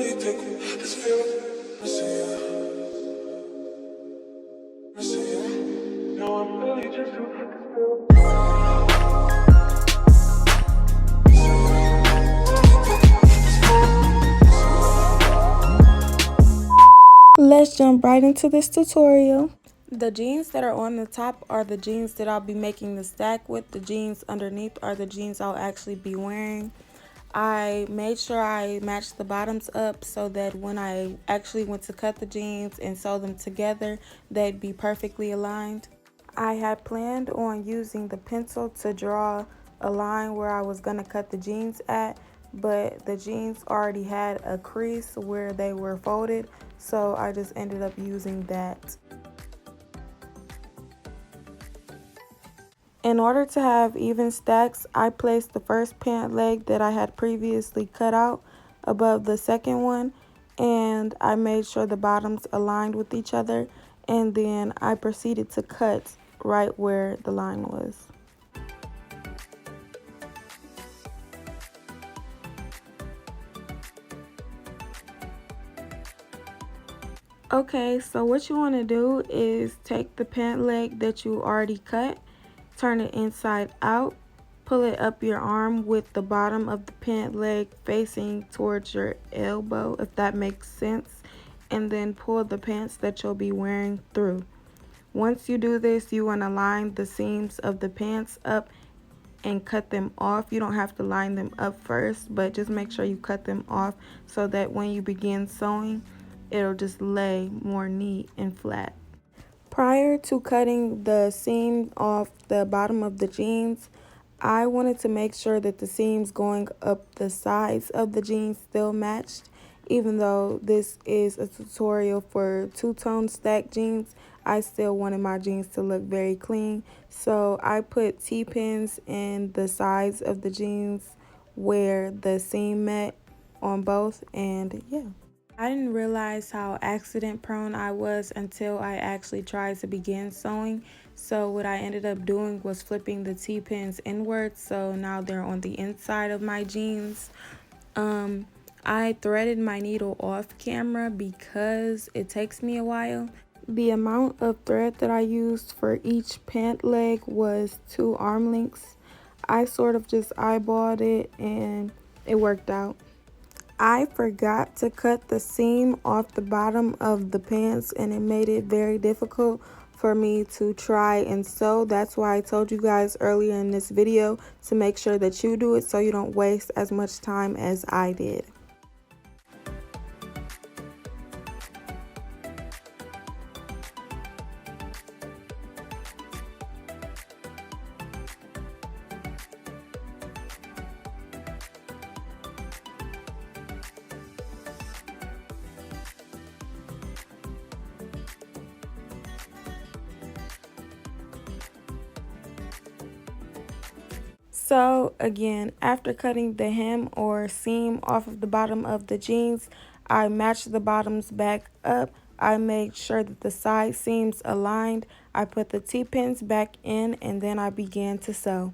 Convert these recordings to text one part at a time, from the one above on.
really take this feeling. I see ya. No, I'm really just too this feeling. Let's jump right into this tutorial. The jeans that are on the top are the jeans that I'll be making the stack with. The jeans underneath are the jeans I'll actually be wearing. I made sure I matched the bottoms up so that when I actually went to cut the jeans and sew them together, they'd be perfectly aligned. I had planned on using the pencil to draw a line where I was going to cut the jeans at, but the jeans already had a crease where they were folded, so I just ended up using that. In order to have even stacks, I placed the first pant leg that I had previously cut out above the second one, and I made sure the bottoms aligned with each other, and then I proceeded to cut right where the line was. Okay, so what you want to do is take the pant leg that you already cut, turn it inside out, pull it up your arm with the bottom of the pant leg facing towards your elbow, if that makes sense, and then pull the pants that you'll be wearing through. Once you do this, you want to line the seams of the pants up and cut them off. You don't have to line them up first, but just make sure you cut them off so that when you begin sewing, it'll just lay more neat and flat. Prior to cutting the seam off the bottom of the jeans, I wanted to make sure that the seams going up the sides of the jeans still matched. Even though this is a tutorial for two-tone stacked jeans, I still wanted my jeans to look very clean. So I put T-pins in the sides of the jeans where the seam met on both, and yeah. I didn't realize how accident prone I was until I actually tried to begin sewing. So what I ended up doing was flipping the T-pins inwards, so now they're on the inside of my jeans. I threaded my needle off camera because it takes me a while. The amount of thread that I used for each pant leg was 2 arm lengths. I sort of just eyeballed it and it worked out. I forgot to cut the seam off the bottom of the pants, and it made it very difficult for me to try and sew. That's why I told you guys earlier in this video to make sure that you do it so you don't waste as much time as I did. So again, after cutting the hem or seam off of the bottom of the jeans, I matched the bottoms back up. I made sure that the side seams aligned. I put the T-pins back in, and then I began to sew.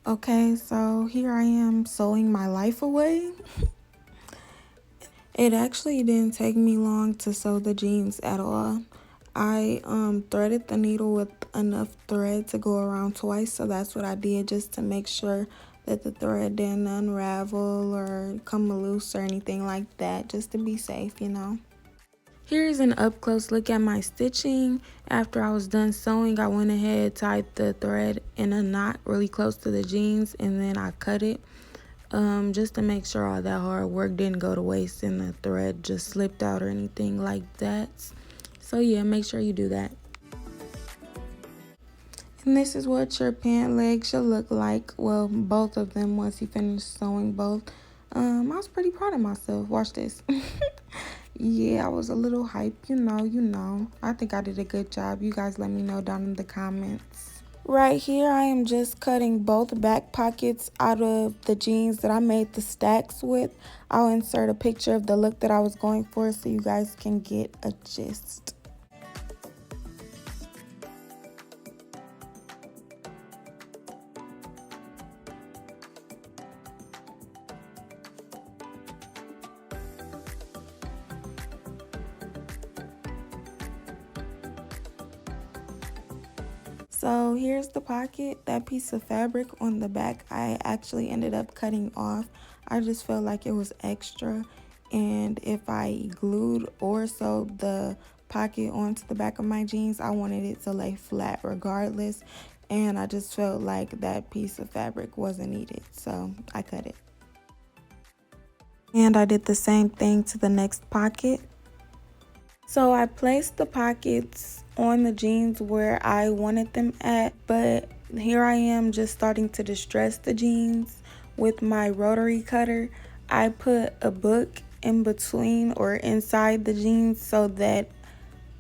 Okay, so here I am sewing my life away. It actually didn't take me long to sew the jeans at all. I threaded the needle with enough thread to go around twice, so that's what I did, just to make sure that the thread didn't unravel or come loose or anything like that, just to be safe, you know. Here's an up close look at my stitching. After I was done sewing, I went ahead, tied the thread in a knot really close to the jeans, and then I cut it. Just to make sure all that hard work didn't go to waste and the thread just slipped out or anything like that. So yeah, make sure you do that. And this is what your pant leg should look like. Well, both of them once you finish sewing both. I was pretty proud of myself. Watch this. Yeah, I was a little hype, you know. I think I did a good job. You guys let me know down in the comments. Right here, I am just cutting both back pockets out of the jeans that I made the stacks with. I'll insert a picture of the look that I was going for so you guys can get a gist. So here's the pocket. That piece of fabric on the back I actually ended up cutting off. I just felt like it was extra, and if I glued or sewed the pocket onto the back of my jeans, I wanted it to lay flat regardless, and I just felt like that piece of fabric wasn't needed, so I cut it. And I did the same thing to the next pocket. So I placed the pockets on the jeans where I wanted them at, but here I am just starting to distress the jeans with my rotary cutter. I put a book in between or inside the jeans so that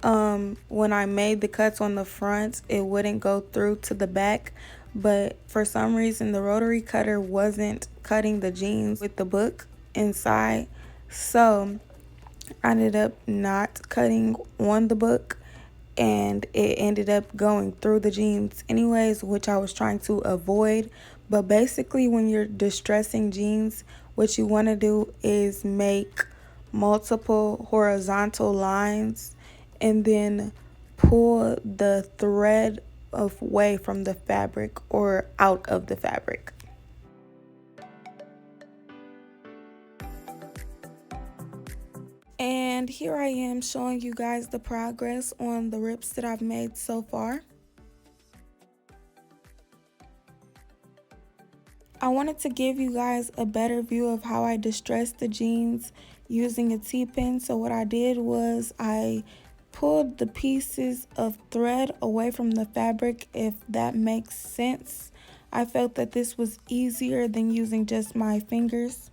when I made the cuts on the front, it wouldn't go through to the back. But for some reason, the rotary cutter wasn't cutting the jeans with the book inside. So I ended up not cutting on the book, and it ended up going through the jeans anyways, which I was trying to avoid. But basically, when you're distressing jeans, what you want to do is make multiple horizontal lines and then pull the thread away from the fabric or out of the fabric. And here I am showing you guys the progress on the rips that I've made so far. I wanted to give you guys a better view of how I distressed the jeans using a T-pin. So what I did was I pulled the pieces of thread away from the fabric, if that makes sense. I felt that this was easier than using just my fingers.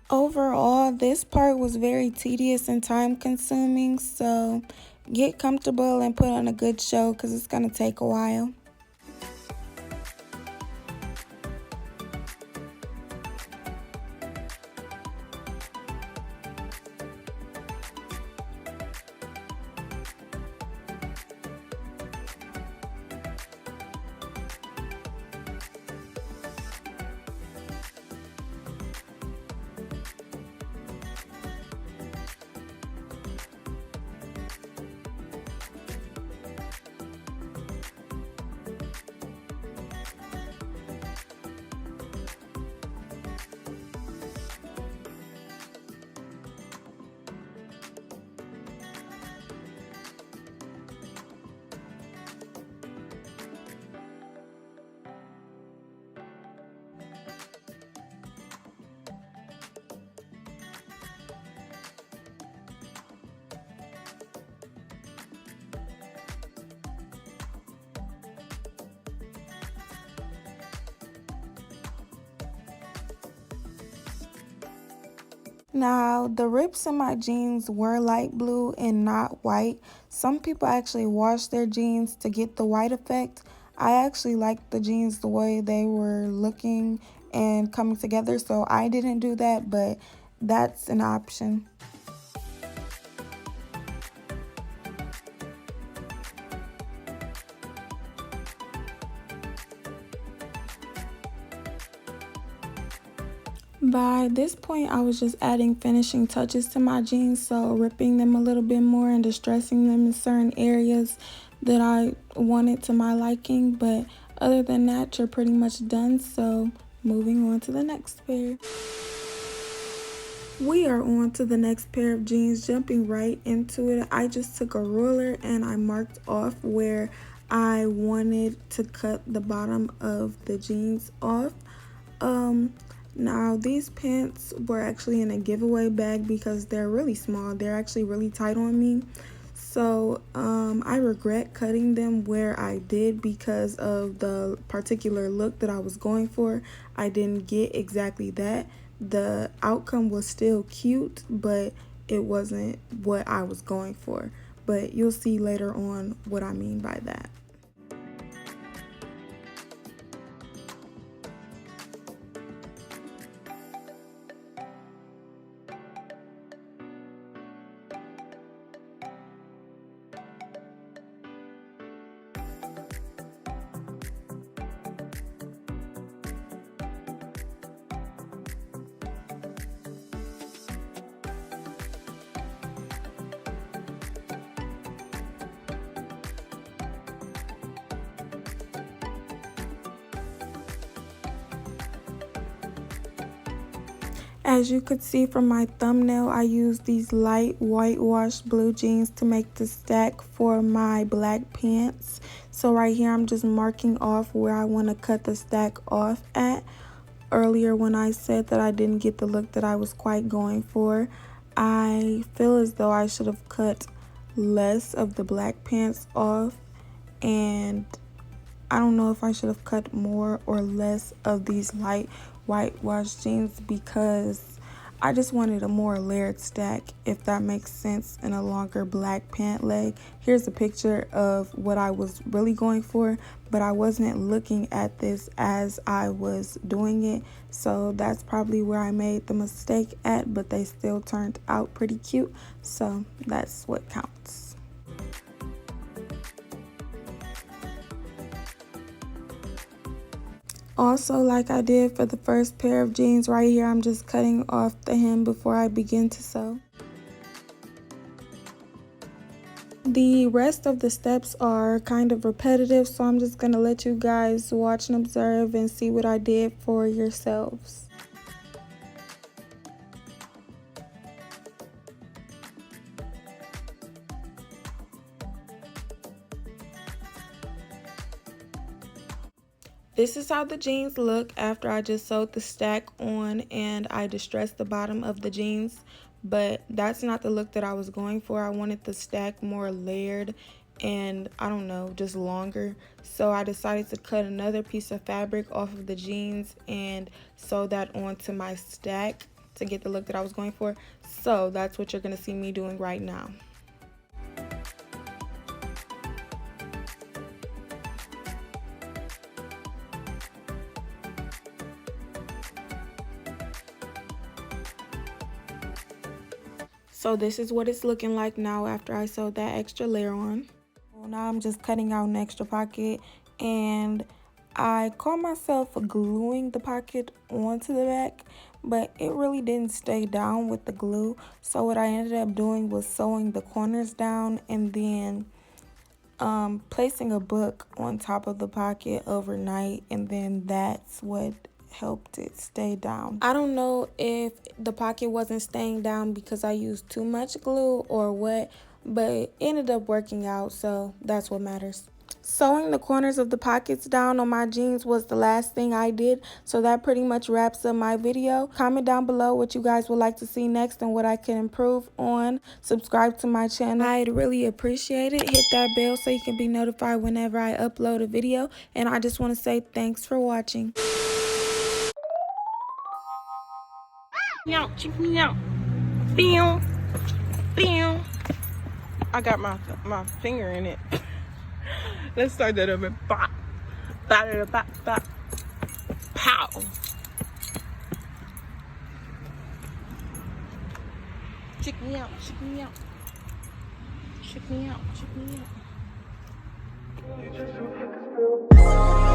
Overall, this part was very tedious and time consuming, so get comfortable and put on a good show because it's going to take a while. Now, the rips in my jeans were light blue and not white. Some people actually wash their jeans to get the white effect. I actually liked the jeans the way they were looking and coming together, so I didn't do that, but that's an option. By this point, I was just adding finishing touches to my jeans, so ripping them a little bit more and distressing them in certain areas that I wanted to my liking. But other than that, you're pretty much done, so moving on to the next pair. We are on to the next pair of jeans, jumping right into it. I just took a ruler and I marked off where I wanted to cut the bottom of the jeans off. Now these pants were actually in a giveaway bag because they're really small. They're actually really tight on me. So I regret cutting them where I did because of the particular look that I was going for. I didn't get exactly that. The outcome was still cute, but it wasn't what I was going for. But you'll see later on what I mean by that. As you could see from my thumbnail, I used these light whitewashed blue jeans to make the stack for my black pants. So right here, I'm just marking off where I want to cut the stack off at. Earlier when I said that I didn't get the look that I was quite going for, I feel as though I should have cut less of the black pants off, and I don't know if I should have cut more or less of these light whitewashed jeans because I just wanted a more layered stack, if that makes sense, and a longer black pant leg. Here's a picture of what I was really going for, but I wasn't looking at this as I was doing it, so that's probably where I made the mistake at, but they still turned out pretty cute, so that's what counts. Also, like I did for the first pair of jeans right here, I'm just cutting off the hem before I begin to sew. The rest of the steps are kind of repetitive, so I'm just going to let you guys watch and observe and see what I did for yourselves. This is how the jeans look after I just sewed the stack on and I distressed the bottom of the jeans, but that's not the look that I was going for. I wanted the stack more layered and I don't know, just longer. So I decided to cut another piece of fabric off of the jeans and sew that onto my stack to get the look that I was going for. So that's what you're going to see me doing right now. So this is what it's looking like now after I sewed that extra layer on. Well, now I'm just cutting out an extra pocket, and I caught myself gluing the pocket onto the back, but it really didn't stay down with the glue. So what I ended up doing was sewing the corners down and then placing a book on top of the pocket overnight, and then that's what helped it stay down. I don't know if the pocket wasn't staying down because I used too much glue or what, but it ended up working out, so that's what matters. Sewing the corners of the pockets down on my jeans was the last thing I did, so that pretty much wraps up my video. Comment down below what you guys would like to see next and what I can improve on. Subscribe to my channel. I'd really appreciate it. Hit that bell so you can be notified whenever I upload a video, and I just want to say thanks for watching. Meow, check me out. Bam, bam. I got my finger in it. Let's start that up and pop, pop, pop, pop, pow. Check me out, check me out, check me out, check me out.